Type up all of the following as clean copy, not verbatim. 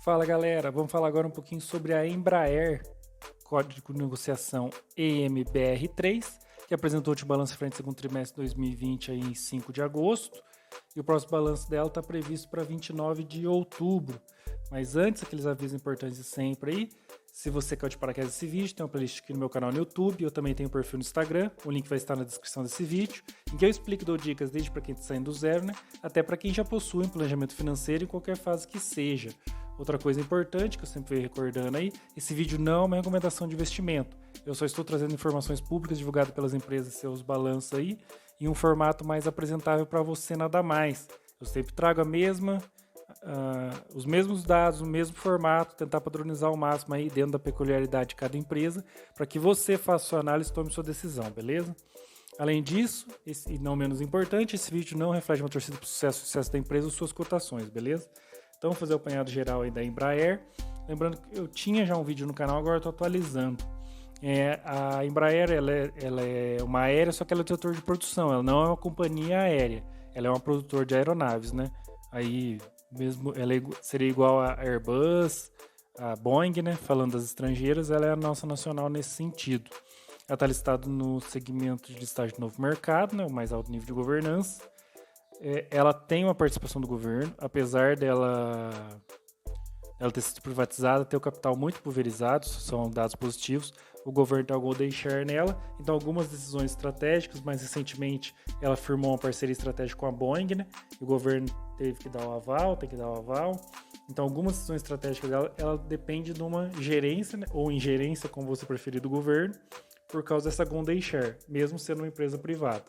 Fala galera, vamos falar agora um pouquinho sobre a Embraer, código de negociação EMBR3, que apresentou o balanço frente ao segundo trimestre de 2020 aí em 5 de agosto, e o próximo balanço dela está previsto para 29 de outubro. Mas antes, aqueles avisos importantes de sempre aí, se você quer de paraquedas desse vídeo, tem uma playlist aqui no meu canal no YouTube, eu também tenho um perfil no Instagram, o link vai estar na descrição desse vídeo, em que eu explico e dou dicas desde para quem está saindo do zero, né, até para quem já possui um planejamento financeiro em qualquer fase que seja. Outra coisa importante que eu sempre venho recordando aí, esse vídeo não é uma recomendação de investimento. Eu só estou trazendo informações públicas divulgadas pelas empresas, seus balanços aí, em um formato mais apresentável para você, nada mais. Eu sempre trago os mesmos dados, o mesmo formato, tentar padronizar ao máximo aí dentro da peculiaridade de cada empresa, para que você faça sua análise e tome sua decisão, beleza? Além disso, e não menos importante, esse vídeo não reflete uma torcida para o sucesso da empresa ou suas cotações, beleza? Então, vou fazer o apanhado geral aí da Embraer. Lembrando que eu tinha já um vídeo no canal, agora estou atualizando. A Embraer ela é uma aérea, só que ela é um setor de produção. Ela não é uma companhia aérea. Ela é uma produtora de aeronaves, né? Aí, mesmo, ela seria igual a Airbus, a Boeing, né? Falando das estrangeiras, ela é a nossa nacional nesse sentido. Ela está listada no segmento de listagem de novo mercado, né? O mais alto nível de governança. Ela tem uma participação do governo, apesar dela ter sido privatizada, ter o capital muito pulverizado, são dados positivos. O governo tem algum golden share nela, então algumas decisões estratégicas, mais recentemente ela firmou uma parceria estratégica com a Boeing, né? E o governo teve que dar o aval, tem que dar o aval. Então algumas decisões estratégicas dela, ela depende de uma gerência, né? Ou ingerência, como você preferir, do governo, por causa dessa golden share, mesmo sendo uma empresa privada.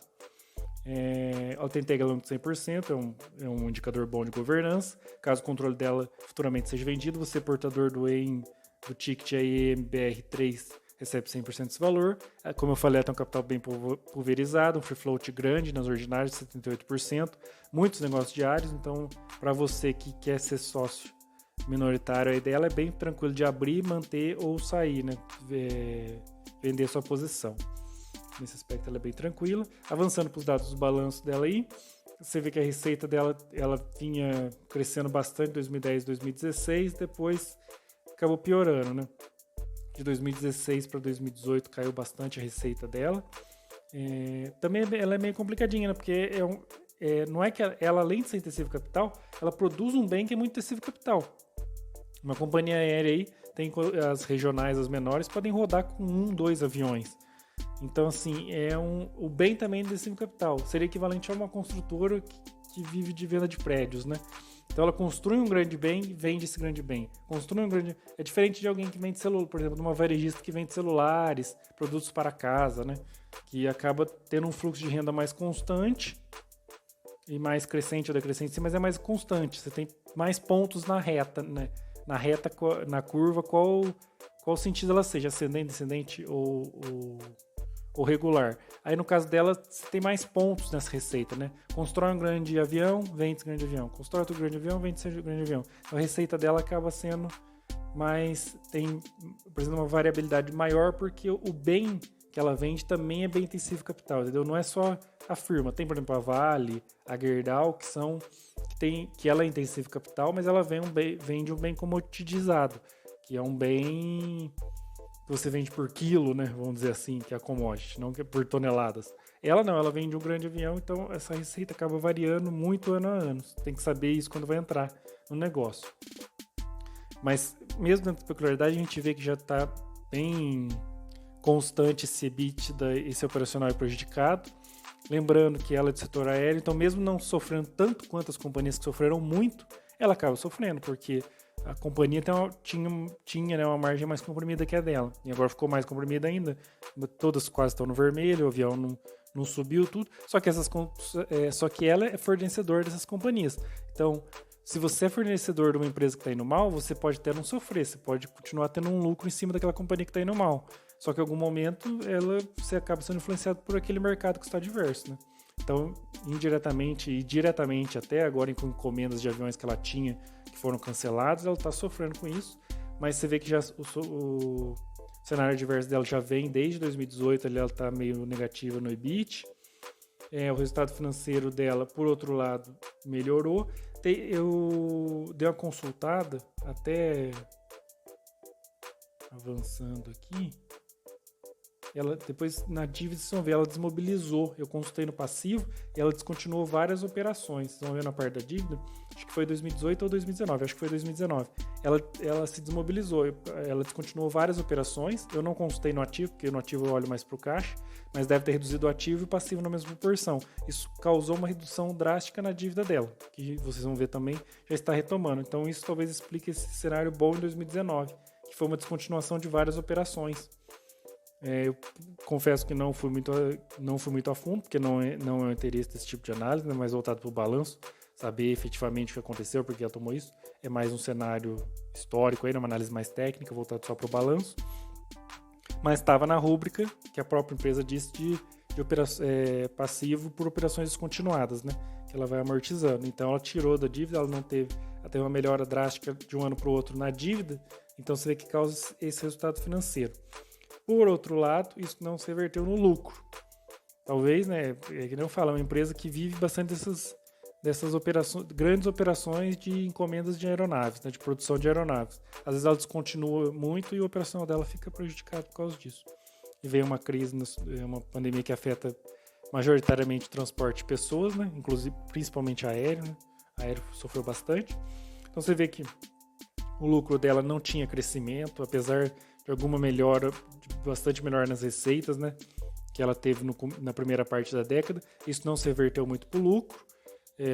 Ela tem tag along de 100%, é um indicador bom de governança. Caso o controle dela futuramente seja vendido, você, portador do ticket EMBR3, recebe 100% desse valor. Como eu falei, ela tem um capital bem pulverizado, um free float grande nas ordinárias, 78%, muitos negócios diários. Então, para você que quer ser sócio minoritário aí dela, é bem tranquilo de abrir, manter ou sair, né? Vender sua posição. Nesse aspecto ela é bem tranquila. Avançando para os dados do balanço dela aí, você vê que a receita dela ela vinha crescendo bastante em 2010 e 2016, depois acabou piorando, né? De 2016 para 2018 caiu bastante a receita dela. Também ela é meio complicadinha, né? Porque não é que ela, além de ser intensivo capital, ela produz um bem que é muito intensivo capital. Uma companhia aérea aí, tem as regionais, as menores, podem rodar com 1, 2 aviões. Então, assim, o bem também é intensivo capital. Seria equivalente a uma construtora que vive de venda de prédios, né? Então, ela constrói um grande bem e vende esse grande bem. É diferente de alguém que vende celular, por exemplo, de uma varejista que vende celulares, produtos para casa, né? Que acaba tendo um fluxo de renda mais constante e mais crescente ou decrescente, mas é mais constante. Você tem mais pontos na reta, né? Na curva, qual sentido ela seja, ascendente, descendente ou regular. Aí no caso dela, você tem mais pontos nessa receita, né? Constrói um grande avião, vende esse grande avião. Constrói outro grande avião, vende esse grande avião. Então a receita dela acaba sendo tem, por exemplo, uma variabilidade maior, porque o bem que ela vende também é bem intensivo capital, entendeu? Não é só a firma. Tem, por exemplo, a Vale, a Gerdau, que ela é intensivo capital, mas ela vende um bem comoditizado, que é um bem que você vende por quilo, né? Vamos dizer assim, que é a commodity, não que é por toneladas. Ela não, ela vende um grande avião, então essa receita acaba variando muito ano a ano. Você tem que saber isso quando vai entrar no negócio. Mas mesmo dentro da peculiaridade, a gente vê que já está bem constante esse EBITDA, esse operacional é prejudicado. Lembrando que ela é do setor aéreo, então mesmo não sofrendo tanto quanto as companhias que sofreram muito, ela acaba sofrendo, porque a companhia tinha né, uma margem mais comprimida que a dela. E agora ficou mais comprimida ainda. Todas quase estão no vermelho, o avião não subiu tudo. Só que ela é fornecedor dessas companhias. Então, se você é fornecedor de uma empresa que está indo mal, você pode até não sofrer. Você pode continuar tendo um lucro em cima daquela companhia que está indo mal. Só que em algum momento você acaba sendo influenciado por aquele mercado que está adverso, né? Então, indiretamente e diretamente até agora, com encomendas de aviões que ela tinha, que foram cancelados, ela está sofrendo com isso, mas você vê que já o cenário adverso dela já vem desde 2018, ela está meio negativa no EBIT. O resultado financeiro dela, por outro lado, melhorou. Eu dei uma consultada, até avançando aqui. Ela depois na dívida, vocês vão ver, ela desmobilizou. Eu consultei no passivo e ela descontinuou várias operações. Vocês vão ver na parte da dívida, acho que foi 2018 ou 2019, acho que foi 2019. Ela se desmobilizou, ela descontinuou várias operações. Eu não consultei no ativo, porque no ativo eu olho mais para o caixa, mas deve ter reduzido o ativo e o passivo na mesma proporção. Isso causou uma redução drástica na dívida dela, que vocês vão ver também, já está retomando. Então isso talvez explique esse cenário bom em 2019, que foi uma descontinuação de várias operações. Eu confesso que não fui muito a fundo, porque não é o interesse desse tipo de análise, né, mais voltado para o balanço, saber efetivamente o que aconteceu, porque ela tomou isso. É mais um cenário histórico, aí, uma análise mais técnica, voltado só para o balanço. Mas estava na rúbrica, que a própria empresa disse, de passivo por operações descontinuadas, né, que ela vai amortizando. Então ela tirou da dívida, ela teve uma melhora drástica de um ano para o outro na dívida, então você vê que causa esse resultado financeiro. Por outro lado, isso não se reverteu no lucro. Talvez, né, é que nem eu falo, é uma empresa que vive bastante dessas operações, grandes operações de encomendas de aeronaves, né, de produção de aeronaves. Às vezes ela descontinua muito e a operação dela fica prejudicada por causa disso. E vem uma crise, uma pandemia que afeta majoritariamente o transporte de pessoas, né, inclusive principalmente aéreo, né, aéreo sofreu bastante. Então você vê que o lucro dela não tinha crescimento, apesar de alguma melhora, bastante melhor nas receitas, né, que ela teve na primeira parte da década. Isso não se reverteu muito para o lucro,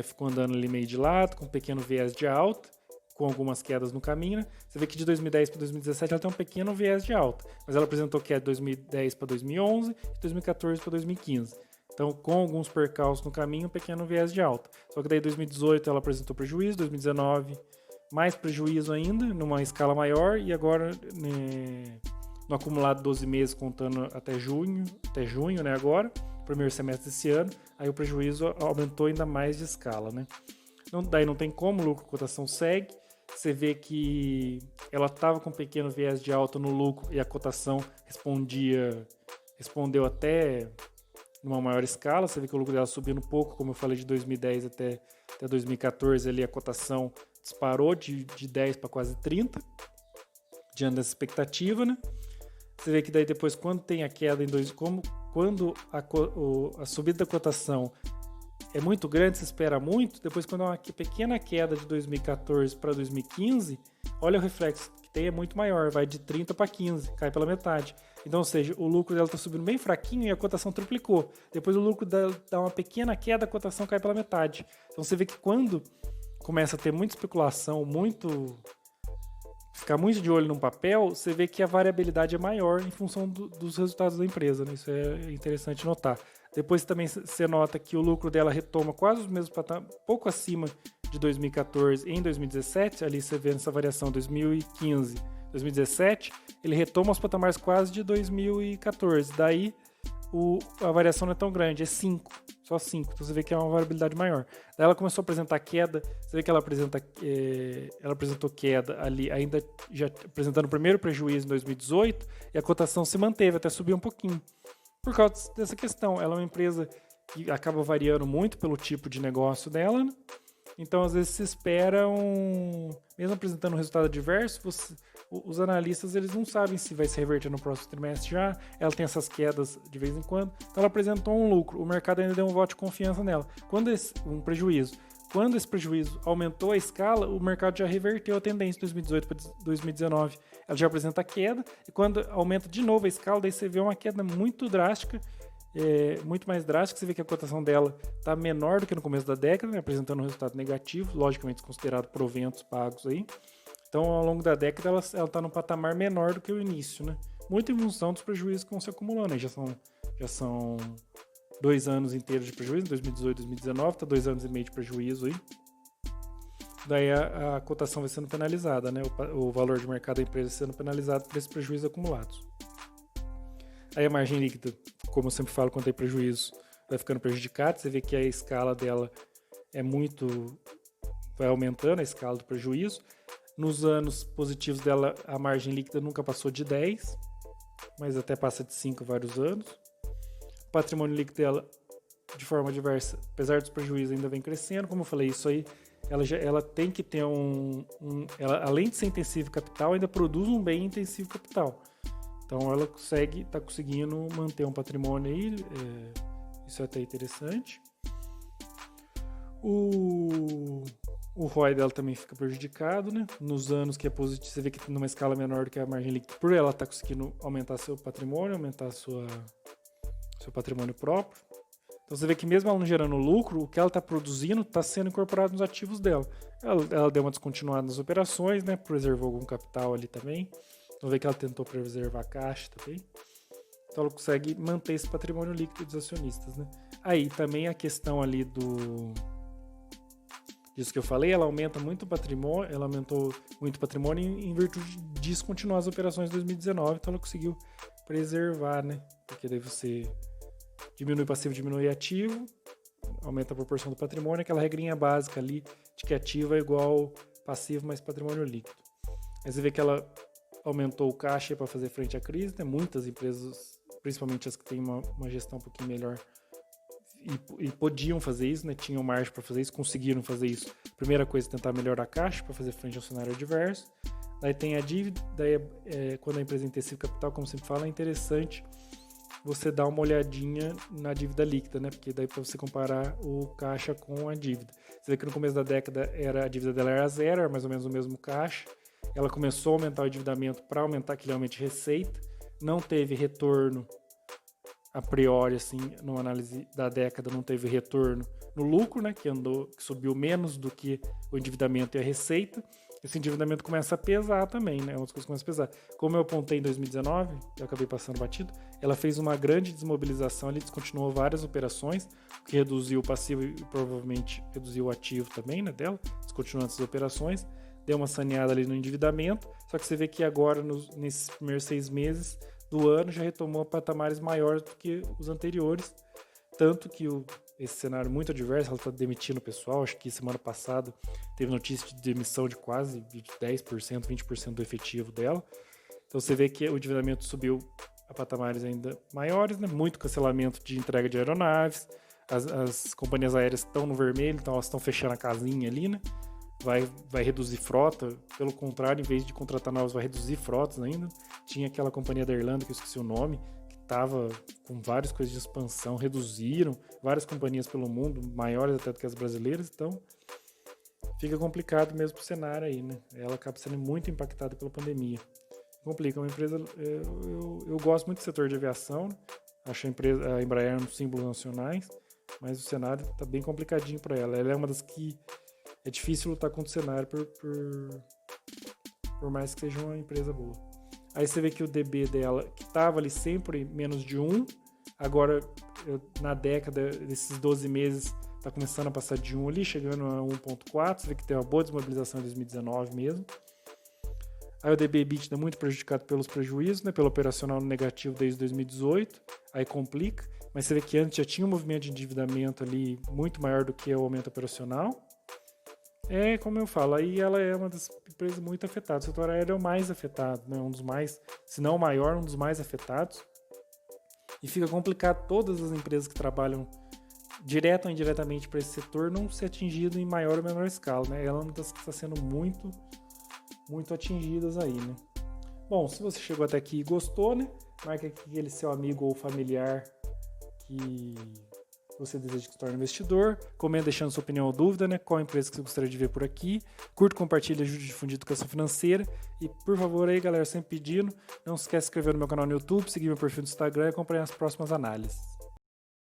ficou andando ali meio de lado, com um pequeno viés de alta, com algumas quedas no caminho. Né? Você vê que de 2010 para 2017 ela tem um pequeno viés de alta, mas ela apresentou queda de 2010 para 2011 e 2014 para 2015. Então, com alguns percalços no caminho, um pequeno viés de alta. Só que daí em 2018 ela apresentou prejuízo, 2019 mais prejuízo ainda, numa escala maior, e agora no acumulado 12 meses, contando até junho, né, agora, primeiro semestre desse ano, aí o prejuízo aumentou ainda mais de escala, né. Daí não tem como, o lucro, cotação segue, você vê que ela estava com um pequeno viés de alta no lucro e a cotação respondeu até numa maior escala. Você vê que o lucro dela subindo um pouco, como eu falei, de 2010 até 2014, ali a cotação disparou de 10 para quase 30, diante dessa expectativa, né? Você vê que daí depois, quando tem a queda quando a subida da cotação é muito grande, se espera muito, depois quando há uma pequena queda de 2014 para 2015, olha o reflexo que tem, é muito maior, vai de 30 para 15, cai pela metade. Então, ou seja, o lucro dela está subindo bem fraquinho e a cotação triplicou. Depois o lucro dela dá uma pequena queda, a cotação cai pela metade. Então você vê que quando começa a ter muita especulação, ficar muito de olho num papel, você vê que a variabilidade é maior em função dos resultados da empresa, né? Isso é interessante notar. Depois também você nota que o lucro dela retoma quase os mesmos patamares, pouco acima de 2014 em 2017, ali você vê essa variação 2015, 2017, ele retoma os patamares quase de 2014, daí a variação não é tão grande, é 5, só 5, então você vê que é uma variabilidade maior. Daí ela começou a apresentar queda, você vê que ela apresentou queda ali, ainda já apresentando o primeiro prejuízo em 2018, e a cotação se manteve, até subiu um pouquinho. Por causa dessa questão, ela é uma empresa que acaba variando muito pelo tipo de negócio dela, né? Então às vezes se espera mesmo apresentando um resultado adverso, os analistas eles não sabem se vai se reverter no próximo trimestre já, ela tem essas quedas de vez em quando, então ela apresentou um lucro, o mercado ainda deu um voto de confiança nela, um prejuízo. Quando esse prejuízo aumentou a escala, o mercado já reverteu a tendência de 2018 para 2019. Ela já apresenta queda, e quando aumenta de novo a escala, daí você vê uma queda muito drástica, muito mais drástica. Você vê que a cotação dela está menor do que no começo da década, né, apresentando um resultado negativo, logicamente considerado proventos pagos aí. Então, ao longo da década, ela está num patamar menor do que o início, né? Muito em função dos prejuízos que vão se acumulando. Aí já são 2 anos inteiros de prejuízo, 2018 e 2019, está 2 anos e meio de prejuízo aí. Daí a cotação vai sendo penalizada, né? O valor de mercado da empresa sendo penalizado por esses prejuízos acumulados. Aí a margem líquida, como eu sempre falo, quando tem prejuízo, vai ficando prejudicada. Você vê que a escala dela vai aumentando a escala do prejuízo. Nos anos positivos dela, a margem líquida nunca passou de 10, mas até passa de 5 vários anos. O patrimônio líquido dela, de forma diversa, apesar dos prejuízos, ainda vem crescendo. Como eu falei, isso aí ela tem que ter ela, além de ser intensivo capital, ainda produz um bem intensivo capital. Então ela está conseguindo manter um patrimônio aí, isso é até interessante. O ROI dela também fica prejudicado, né? Nos anos que é positivo, você vê que numa escala menor do que a margem líquida, por ela está conseguindo aumentar seu patrimônio, aumentar seu patrimônio próprio. Então você vê que mesmo ela não gerando lucro, o que ela está produzindo está sendo incorporado nos ativos dela. Ela deu uma descontinuada nas operações, né? Preservou algum capital ali também. Então vê que ela tentou preservar a caixa também. Então ela consegue manter esse patrimônio líquido dos acionistas, né? Aí também a questão ali disso que eu falei, ela aumenta muito o patrimônio, ela aumentou muito o patrimônio em virtude de descontinuar as operações de 2019, então ela conseguiu preservar, né? Porque daí você diminui passivo, diminui ativo, aumenta a proporção do patrimônio, aquela regrinha básica ali de que ativo é igual passivo mais patrimônio líquido. Aí você vê que ela aumentou o caixa para fazer frente à crise, né? Muitas empresas, principalmente as que têm uma gestão um pouquinho melhor, e podiam fazer isso, né? Tinham margem para fazer isso, conseguiram fazer isso. Primeira coisa, tentar melhorar a caixa para fazer frente ao cenário adverso. Daí tem a dívida, daí quando a empresa é intensiva capital, como sempre fala, é interessante você dar uma olhadinha na dívida líquida, né? Porque daí para você comparar o caixa com a dívida. Você vê que no começo da década a dívida dela era zero, era mais ou menos o mesmo caixa. Ela começou a aumentar o endividamento para aumentar aquele aumento de receita, não teve retorno a priori, assim, numa análise da década, não teve retorno no lucro, né, que subiu menos do que o endividamento e a receita. Esse endividamento começa a pesar também, né, outras coisas começam a pesar. Como eu apontei em 2019, eu acabei passando batido, ela fez uma grande desmobilização, ele descontinuou várias operações, o que reduziu o passivo e provavelmente reduziu o ativo também, né, dela, descontinuando essas operações, deu uma saneada ali no endividamento, só que você vê que agora, nesses primeiros 6 meses do ano, já retomou patamares maiores do que os anteriores, tanto que esse cenário muito adverso, ela está demitindo o pessoal, acho que semana passada teve notícia de demissão de quase 10%, 20% do efetivo dela, então você vê que o endividamento subiu a patamares ainda maiores, né? Muito cancelamento de entrega de aeronaves, as companhias aéreas estão no vermelho, então elas estão fechando a casinha ali, né? Vai reduzir frota, pelo contrário, em vez de contratar novos, vai reduzir frotas ainda. Tinha aquela companhia da Irlanda, que eu esqueci o nome, que estava com várias coisas de expansão, reduziram várias companhias pelo mundo, maiores até do que as brasileiras, então fica complicado mesmo o cenário aí, né? Ela acaba sendo muito impactada pela pandemia. Complica, uma empresa, eu gosto muito do setor de aviação, acho a Embraer um símbolo nacionais, mas o cenário está bem complicadinho para ela. Ela é uma das que é difícil lutar contra o cenário por mais que seja uma empresa boa. Aí você vê que o DB dela, que estava ali sempre menos de 1, agora na década, desses 12 meses, está começando a passar de 1 ali, chegando a 1.4, você vê que tem uma boa desmobilização em 2019 mesmo. Aí o DB EBITDA muito prejudicado pelos prejuízos, né, pelo operacional negativo desde 2018, aí complica, mas você vê que antes já tinha um movimento de endividamento ali muito maior do que o aumento operacional. Como eu falo, aí ela é uma das empresas muito afetadas. O setor aéreo é o mais afetado, né? Um dos mais, se não o maior, um dos mais afetados. E fica complicado todas as empresas que trabalham direto ou indiretamente para esse setor não ser atingido em maior ou menor escala, né? Ela é uma das que está sendo muito, muito atingidas aí, né? Bom, se você chegou até aqui e gostou, né? Marque aqui aquele seu amigo ou familiar que você deseja que se torne investidor, comenta deixando sua opinião ou dúvida, né? Qual empresa que você gostaria de ver por aqui, curta, compartilha, ajude a difundir educação financeira e, por favor, aí, galera, sempre pedindo, não se esquece de se inscrever no meu canal no YouTube, seguir meu perfil no Instagram e acompanhar as próximas análises.